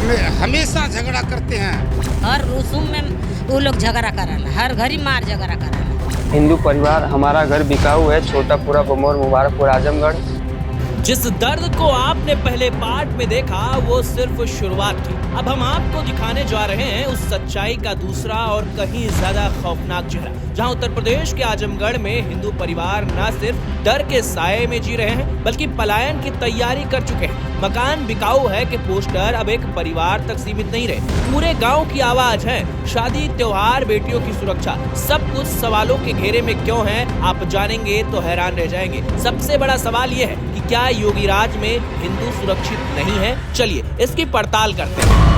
हमेशा झगड़ा करते हैं। हर रसूम में वो लोग झगड़ा कराना, हर घड़ी मार झगड़ा कराना। हिंदू परिवार हमारा घर बिकाऊ है, छोटापुरा, बमौर, मुबारकपुर, आजमगढ़। जिस दर्द को आपने पहले पार्ट में देखा वो सिर्फ शुरुआत थी। अब हम आपको दिखाने जा रहे हैं उस सच्चाई का दूसरा और कहीं ज्यादा खौफनाक चेहरा, जहां उत्तर प्रदेश के आजमगढ़ में हिंदू परिवार न सिर्फ डर के साये में जी रहे हैं बल्कि पलायन की तैयारी कर चुके हैं। मकान बिकाऊ है कि पोस्टर अब एक परिवार तक सीमित नहीं रहे, पूरे गाँव की आवाज है। शादी, त्योहार, बेटियों की सुरक्षा, सब कुछ सवालों के घेरे में क्यों है, आप जानेंगे तो हैरान रह जाएंगे। सबसे बड़ा सवाल ये है कि क्या योगी राज में हिंदू सुरक्षित नहीं है? चलिए इसकी पड़ताल करते हैं।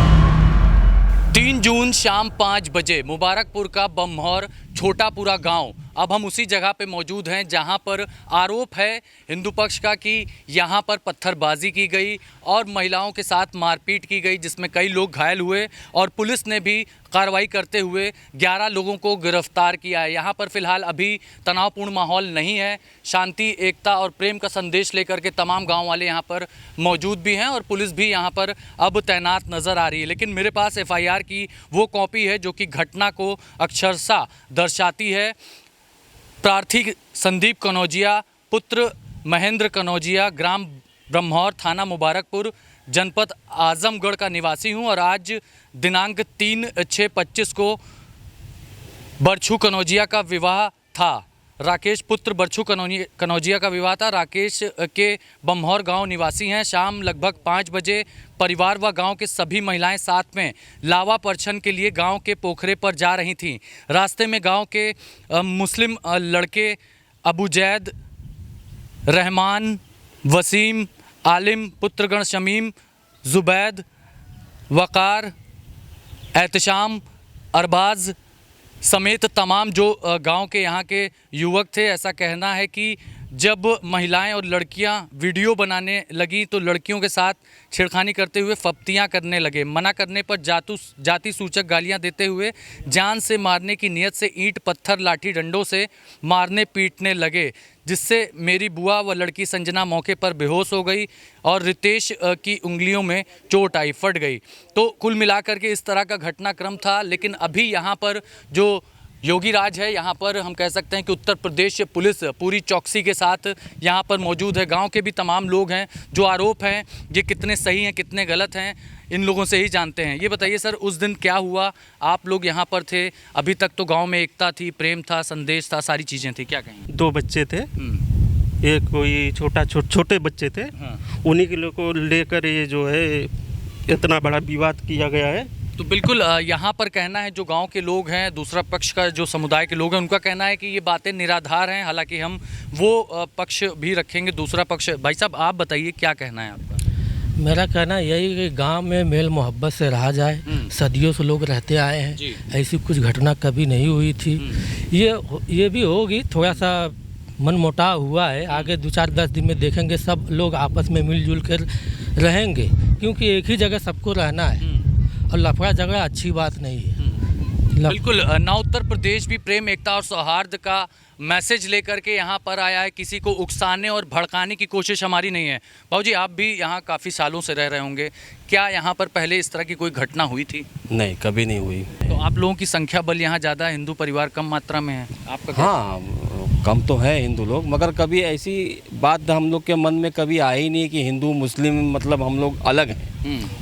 3 जून शाम 5 बजे मुबारकपुर का बमहौर छोटापुरा गांव। अब हम उसी जगह पे मौजूद हैं जहां पर आरोप है हिंदू पक्ष का कि यहां पर पत्थरबाजी की गई और महिलाओं के साथ मारपीट की गई, जिसमें कई लोग घायल हुए और पुलिस ने भी कार्रवाई करते हुए 11 लोगों को गिरफ्तार किया है। यहां पर फिलहाल अभी तनावपूर्ण माहौल नहीं है। शांति, एकता और प्रेम का संदेश लेकर के तमाम गांव वाले यहां पर मौजूद भी हैं और पुलिस भी यहां पर अब तैनात नज़र आ रही है। लेकिन मेरे पास FIR की वो कॉपी है जो कि घटना को अक्षरशः दर्शाती है। प्रार्थी संदीप कनौजिया, पुत्र महेंद्र कनौजिया, ग्राम ब्रह्मौर, थाना मुबारकपुर, जनपद आजमगढ़ का निवासी हूं और आज दिनांक 3/6/25 को बरछू कनौजिया का विवाह था। राकेश पुत्र बरछू कनौजिया का विवाह था। राकेश के बमहौर गांव निवासी हैं। शाम लगभग 5 बजे परिवार व गांव के सभी महिलाएं साथ में लावा परछन के लिए गांव के पोखरे पर जा रही थीं। रास्ते में गांव के मुस्लिम लड़के अबू जैद, रहमान, वसीम, आलिम, पुत्रगण शमीम, जुबैद, वकार, एहतशाम, अरबाज समेत तमाम जो गांव के यहाँ के युवक थे, ऐसा कहना है कि जब महिलाएं और लड़कियां वीडियो बनाने लगी तो लड़कियों के साथ छेड़खानी करते हुए फप्तियां करने लगे। मना करने पर जाति सूचक गालियां देते हुए जान से मारने की नीयत से ईंट, पत्थर, लाठी डंडों से मारने पीटने लगे, जिससे मेरी बुआ व लड़की संजना मौके पर बेहोश हो गई और रितेश की उंगलियों में चोट आई, फट गई। तो कुल मिलाकर के इस तरह का घटनाक्रम था। लेकिन अभी यहाँ पर जो योगी राज है, यहाँ पर हम कह सकते हैं कि उत्तर प्रदेश पुलिस पूरी चौकसी के साथ यहाँ पर मौजूद है। गांव के भी तमाम लोग हैं। जो आरोप हैं ये कितने सही हैं कितने गलत हैं, इन लोगों से ही जानते हैं। ये बताइए सर, उस दिन क्या हुआ? आप लोग यहाँ पर थे, अभी तक तो गांव में एकता थी, प्रेम था, संदेश था, सारी चीज़ें थी, क्या कहेंगे? 2 बच्चे थे, एक कोई छोटे बच्चे थे। उन्हीं के लोग को लेकर ये जो है इतना बड़ा विवाद किया गया है। तो बिल्कुल यहाँ पर कहना है जो गांव के लोग हैं, दूसरा पक्ष का जो समुदाय के लोग हैं, उनका कहना है कि ये बातें निराधार हैं। हालांकि हम वो पक्ष भी रखेंगे, दूसरा पक्ष। भाई साहब आप बताइए क्या कहना है आपका? मेरा कहना यही कि गांव में मेल मोहब्बत से रहा जाए। सदियों से लोग रहते आए हैं, ऐसी कुछ घटना कभी नहीं हुई थी। ये भी होगी, थोड़ा सा मनमुटाव हुआ है। आगे 2-4-10 दिन में देखेंगे सब लोग आपस में मिलजुल कर रहेंगे, क्योंकि एक ही जगह सबको रहना है और लफड़ा झगड़ा अच्छी बात नहीं है। बिल्कुल ना, उत्तर प्रदेश भी प्रेम, एकता और सौहार्द का मैसेज लेकर के यहाँ पर आया है। किसी को उकसाने और भड़काने की कोशिश हमारी नहीं है। बाबूजी आप भी यहाँ काफ़ी सालों से रह रहे होंगे, क्या यहाँ पर पहले इस तरह की कोई घटना हुई थी? नहीं, कभी नहीं हुई। तो आप लोगों की संख्या बल यहाँ ज़्यादा है, हिंदू परिवार कम मात्रा में है, आपका? हाँ, कम तो है हिंदू लोग, मगर कभी ऐसी बात हम लोग के मन में कभी आई ही नहीं कि हिंदू मुस्लिम मतलब हम लोग अलग हैं।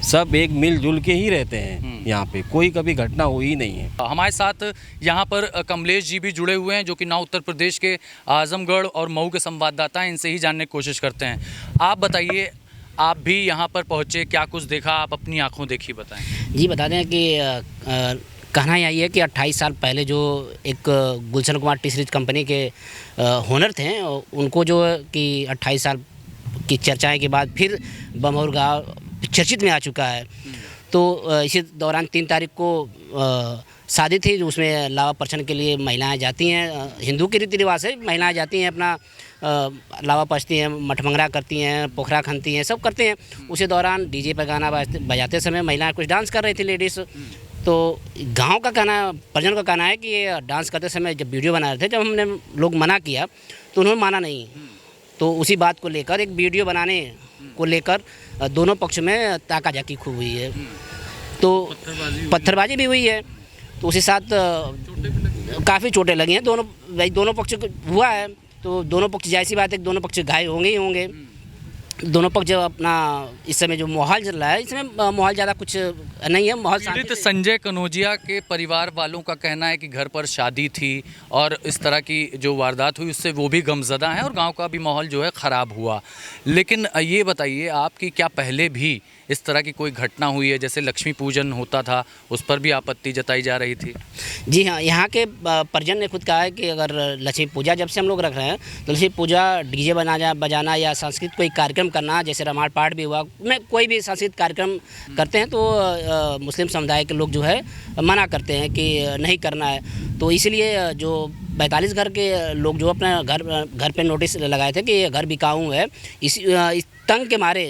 सब एक मिलजुल के ही रहते हैं। यहाँ पे कोई कभी घटना हुई ही नहीं है। हमारे साथ यहाँ पर कमलेश जी भी जुड़े हुए हैं, जो कि ना उत्तर प्रदेश के आजमगढ़ और मऊ के संवाददाता हैं। इनसे ही जानने की कोशिश करते हैं। आप बताइए, आप भी यहाँ पर पहुँचे, क्या कुछ देखा, आप अपनी आँखों देखी बताएं। जी बता दें कि कहना यही है कि 28 साल पहले जो एक Gulshan Kumar T series company के ओनर थे, उनको जो कि 28 साल की चर्चाएं के बाद फिर बमहौर गाँव चर्चित में आ चुका है। तो इसी दौरान 3 तारीख को शादी थी, उसमें लावा परछन के लिए महिलाएं जाती हैं। हिंदू के रीति रिवाज से महिलाएं जाती हैं, अपना लावा पचती हैं, मठमंगरा करती हैं, पोखरा खनती हैं, सब करते हैं। उसी दौरान डीजे पर गाना बजाते समय महिलाएं कुछ डांस कर रही थी, लेडीज़। तो गांव का कहना, परिजन का कहना है कि ये डांस करते समय जब वीडियो बना रहे थे, जब हमने लोग मना किया तो उन्होंने माना नहीं। तो उसी बात को लेकर एक वीडियो बनाने को लेकर दोनों पक्ष में ताकाझाकी खूब हुई है। तो पत्थरबाजी भी हुई है, तो उसी साथ काफ़ी चोटें लगी हैं। दोनों पक्ष हुआ है, तो दोनों पक्ष जाहिर सी बात है, दोनों पक्ष घायल होंगे ही होंगे। दोनों पक्ष जब अपना इस समय जो माहौल चल रहा है, इसमें माहौल ज़्यादा कुछ नहीं है, माहौल पीड़ित संजय कनौजिया के परिवार वालों का कहना है कि घर पर शादी थी और इस तरह की जो वारदात हुई उससे वो भी गमज़दा हैं और गांव का भी माहौल जो है ख़राब हुआ। लेकिन ये बताइए आपकी क्या पहले भी इस तरह की कोई घटना हुई है? जैसे लक्ष्मी पूजन होता था उस पर भी आपत्ति जताई जा रही थी। जी हाँ, यहाँ के परिजन ने खुद कहा है कि अगर लक्ष्मी पूजा जब से हम लोग रख रहे हैं तो लक्ष्मी पूजा डीजे बजाना या सांस्कृतिक कोई कार्यक्रम करना, जैसे रामायण पाठ भी हुआ, में कोई भी सांस्कृतिक कार्यक्रम करते हैं तो मुस्लिम समुदाय के लोग जो है मना करते हैं कि नहीं करना है। तो इसलिए जो 45 घर के लोग जो अपने घर पे नोटिस लगाए थे कि ये घर बिकाऊ है, इस तंग के मारे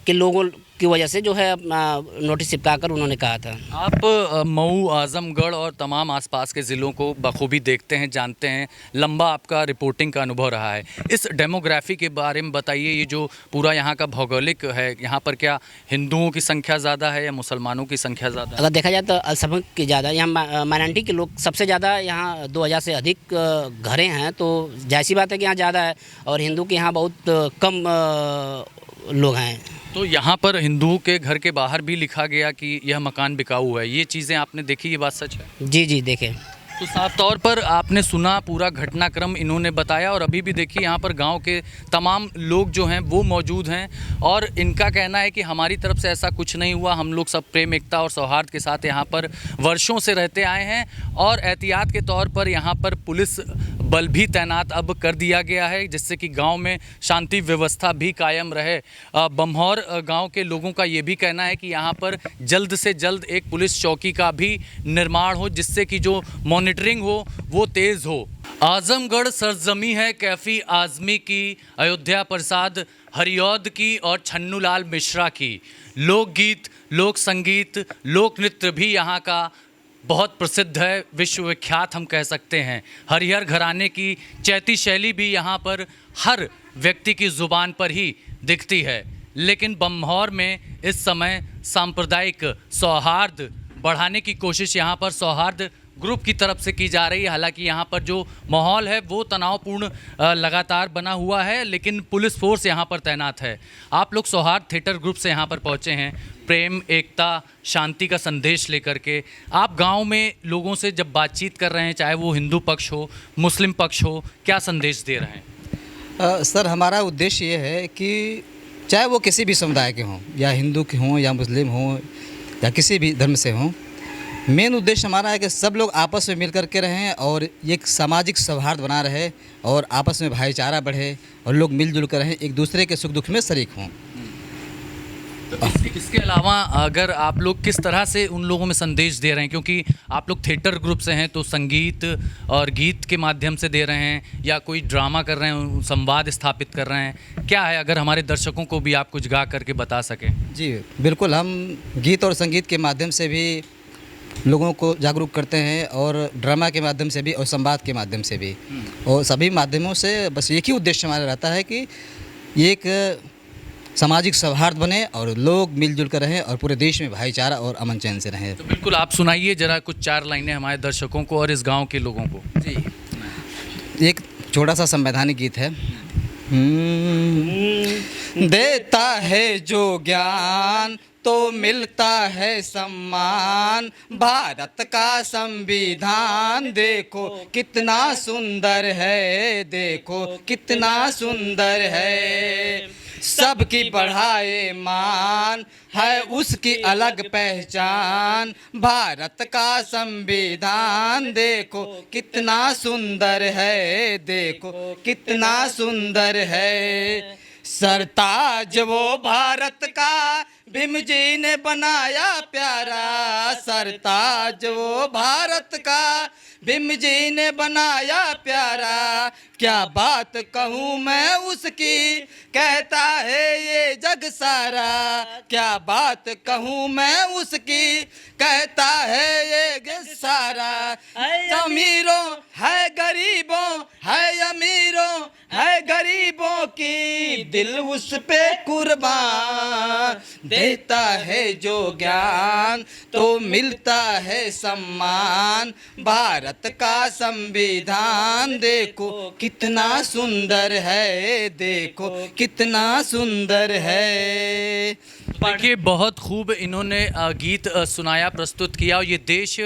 के लोगों की वजह से जो है नोटिस चिपकाकर उन्होंने कहा था। आप मऊ, आजमगढ़ और तमाम आसपास के ज़िलों को बखूबी देखते हैं, जानते हैं, लंबा आपका रिपोर्टिंग का अनुभव रहा है। इस डेमोग्राफी के बारे में बताइए, ये जो पूरा यहाँ का भौगोलिक है, यहाँ पर क्या हिंदुओं की संख्या ज़्यादा है या मुसलमानों की संख्या ज़्यादा है? अगर देखा जाए तो अल्पसंख्यक की ज़्यादा, यहाँ माइनॉरिटी के लोग सबसे ज़्यादा, यहाँ 2000 से अधिक घरें हैं, तो जाहिर सी बात है कि यहाँ ज़्यादा है, और हिंदू के यहाँ बहुत कम लोग हैं। तो यहाँ पर हिंदुओं के घर के बाहर भी लिखा गया कि यह मकान बिकाऊ है, ये चीज़ें आपने देखी, ये बात सच है? जी जी देखे। तो साफ तौर पर आपने सुना पूरा घटनाक्रम इन्होंने बताया, और अभी भी देखिए यहाँ पर गांव के तमाम लोग जो हैं वो मौजूद हैं और इनका कहना है कि हमारी तरफ से ऐसा कुछ नहीं हुआ, हम लोग सब प्रेम, एकता और सौहार्द के साथ यहाँ पर वर्षों से रहते आए हैं और एहतियात के तौर पर यहाँ पर पुलिस बल भी तैनात अब कर दिया गया है, जिससे कि गांव में शांति व्यवस्था भी कायम रहे। बमहौर गांव के लोगों का ये भी कहना है कि यहाँ पर जल्द से जल्द एक पुलिस चौकी का भी निर्माण हो, जिससे कि जो मॉनिटरिंग हो वो तेज़ हो। आजमगढ़ सरजमी है कैफी आज़मी की, अयोध्या प्रसाद हरियौद की और छन्नूलाल मिश्रा की। लोकगीत, लोक संगीत, लोक नृत्य भी यहाँ का बहुत प्रसिद्ध है, विश्वविख्यात हम कह सकते हैं। हरिहर घराने की चैती शैली भी यहाँ पर हर व्यक्ति की ज़ुबान पर ही दिखती है। लेकिन बमहौर में इस समय सांप्रदायिक सौहार्द बढ़ाने की कोशिश यहाँ पर सौहार्द ग्रुप की तरफ से की जा रही है। हालांकि यहाँ पर जो माहौल है वो तनावपूर्ण लगातार बना हुआ है, लेकिन पुलिस फोर्स यहाँ पर तैनात है। आप लोग सौहार्द थिएटर ग्रुप से यहाँ पर पहुँचे हैं, प्रेम, एकता, शांति का संदेश लेकर के। आप गांव में लोगों से जब बातचीत कर रहे हैं, चाहे वो हिंदू पक्ष हो, मुस्लिम पक्ष हो, क्या संदेश दे रहे हैं? सर, हमारा उद्देश्य ये है कि चाहे वो किसी भी समुदाय के हों, या हिंदू के हों या मुस्लिम हों या किसी भी धर्म से हों, मेन उद्देश्य हमारा है कि सब लोग आपस में मिल कर के रहें और एक सामाजिक सौहार्द बना रहे और आपस में भाईचारा बढ़े और लोग मिलजुल कर रहें, एक दूसरे के सुख दुख में शरीक हों। तो इसके अलावा अगर आप लोग किस तरह से उन लोगों में संदेश दे रहे हैं, क्योंकि आप लोग थिएटर ग्रुप से हैं, तो संगीत और गीत के माध्यम से दे रहे हैं या कोई ड्रामा कर रहे हैं, संवाद स्थापित कर रहे हैं, क्या है? अगर हमारे दर्शकों को भी आप कुछ गा करके बता सकें। जी बिल्कुल, हम गीत और संगीत के माध्यम से भी लोगों को जागरूक करते हैं और ड्रामा के माध्यम से भी और संवाद के माध्यम से भी, और सभी माध्यमों से बस एक ही उद्देश्य हमारा रहता है कि एक सामाजिक सौहार्द बने और लोग मिलजुल कर रहें और पूरे देश में भाईचारा और अमन चैन से रहें। तो बिल्कुल आप सुनाइए जरा कुछ 4 लाइनें हमारे दर्शकों को और इस गांव के लोगों को। जी, एक छोटा सा संवैधानिक गीत है। देता है जो ज्ञान तो मिलता है सम्मान, भारत का संविधान देखो कितना सुंदर है, देखो कितना सुंदर है, सबकी बढ़ाए मान है उसकी अलग पहचान, भारत का संविधान देखो कितना सुंदर है, देखो कितना सुंदर है, सरताज वो भारत का भीम जी ने बनाया प्यारा, सरताज वो भारत का भीम जी ने बनाया प्यारा, क्या बात कहूँ मैं उसकी कहता है ये जग सारा, क्या बात कहूँ मैं उसकी कहता है ये जग सारा, अमीरों है गरीबों है अमीरों है गरीबों की, दिल उस पे कुर्बान, देता है जो ज्ञान तो मिलता है सम्मान। भारत का संविधान देखो कितना सुंदर है, देखो कितना सुंदर है। देखिए बहुत खूब इन्होंने गीत सुनाया, प्रस्तुत किया। और ये देश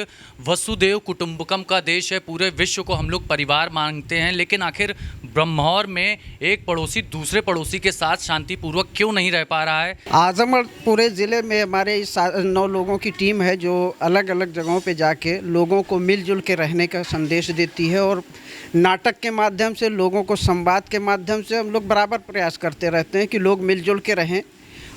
वसुदेव कुटुंबकम का देश है, पूरे विश्व को हम लोग परिवार मानते हैं, लेकिन आखिर ब्रह्मौर में एक पड़ोसी दूसरे पड़ोसी के साथ शांतिपूर्वक क्यों नहीं रह पा रहा है? आजमगढ़ पूरे ज़िले में हमारे 9 लोगों की टीम है जो अलग अलग जगहों पे जाके लोगों को मिलजुल के रहने का संदेश देती है, और नाटक के माध्यम से, लोगों को संवाद के माध्यम से हम लोग बराबर प्रयास करते रहते हैं कि लोग मिलजुल के रहें।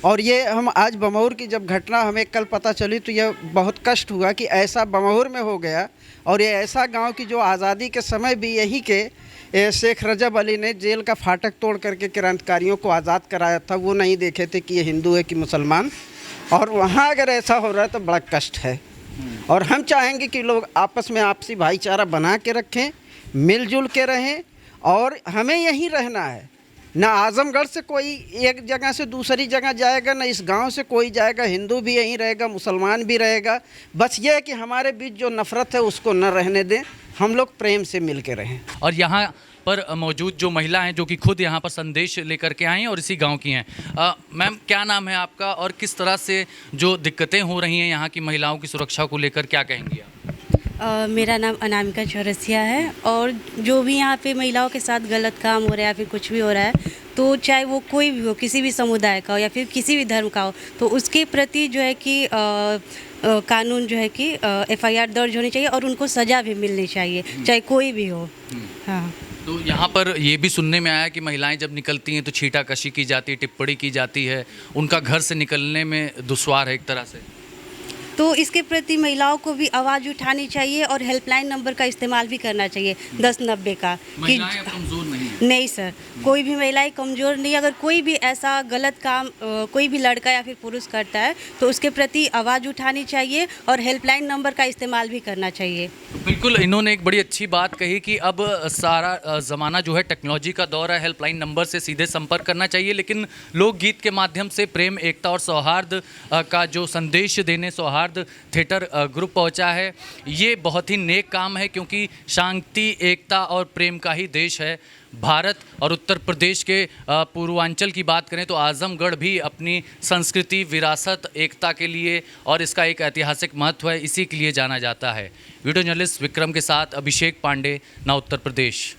और ये हम आज बमौर की जब घटना हमें कल पता चली तो यह बहुत कष्ट हुआ कि ऐसा बमौर में हो गया। और ये ऐसा गांव की जो आज़ादी के समय भी यही के शेख रजब अली ने जेल का फाटक तोड़ करके क्रांतिकारियों को आज़ाद कराया था, वो नहीं देखे थे कि ये हिंदू है कि मुसलमान। और वहाँ अगर ऐसा हो रहा है तो बड़ा कष्ट है। और हम चाहेंगे कि लोग आपस में आपसी भाईचारा बना के रखें, मिलजुल के रहें, और हमें यहीं रहना है। ना आजमगढ़ से कोई एक जगह से दूसरी जगह जाएगा, ना इस गांव से कोई जाएगा, हिंदू भी यहीं रहेगा, मुसलमान भी रहेगा। बस ये है कि हमारे बीच जो नफ़रत है उसको न रहने दें, हम लोग प्रेम से मिल के रहें। और यहाँ पर मौजूद जो महिला हैं जो कि खुद यहाँ पर संदेश लेकर के आई हैं और इसी गांव की हैं। मैम क्या नाम है आपका और किस तरह से जो दिक्कतें हो रही हैं यहाँ की महिलाओं की सुरक्षा को लेकर क्या कहेंगी आप? मेरा नाम अनामिका चौरसिया है, और जो भी यहाँ पे महिलाओं के साथ गलत काम हो रहा है या फिर कुछ भी हो रहा है, तो चाहे वो कोई भी हो, किसी भी समुदाय का हो या फिर किसी भी धर्म का हो, तो उसके प्रति जो है कि कानून जो है कि FIR दर्ज होनी चाहिए और उनको सज़ा भी मिलनी चाहिए, चाहे कोई भी हो। हाँ, तो यहाँ पर ये भी सुनने में आया कि महिलाएं जब निकलती हैं तो छींटाकशी की जाती है, टिप्पणी की जाती है, उनका घर से निकलने में दुश्वार है एक तरह से। तो इसके प्रति महिलाओं को भी आवाज़ उठानी चाहिए और हेल्पलाइन नंबर का इस्तेमाल भी करना चाहिए 1090 का। महिलाएं कमज़ोर नहीं है? नहीं सर, कोई भी महिलाएं कमज़ोर नहीं। अगर कोई भी ऐसा गलत काम कोई भी लड़का या फिर पुरुष करता है तो उसके प्रति आवाज़ उठानी चाहिए और हेल्पलाइन नंबर का इस्तेमाल भी करना चाहिए। बिल्कुल, इन्होंने एक बड़ी अच्छी बात कही कि अब सारा ज़माना जो है टेक्नोलॉजी का दौर है, हेल्पलाइन नंबर से सीधे संपर्क करना चाहिए, लेकिन लोकगीत के माध्यम से प्रेम, एकता और सौहार्द का जो संदेश देने सौहार्द थिएटर ग्रुप पहुंचा है, ये बहुत ही नेक काम है, क्योंकि शांति, एकता और प्रेम का ही देश है भारत। और उत्तर प्रदेश के पूर्वांचल की बात करें तो आजमगढ़ भी अपनी संस्कृति, विरासत, एकता के लिए और इसका एक ऐतिहासिक महत्व है, इसी के लिए जाना जाता है। वीडियो जर्नलिस्ट विक्रम के साथ अभिषेक पांडे, ना उत्तर प्रदेश।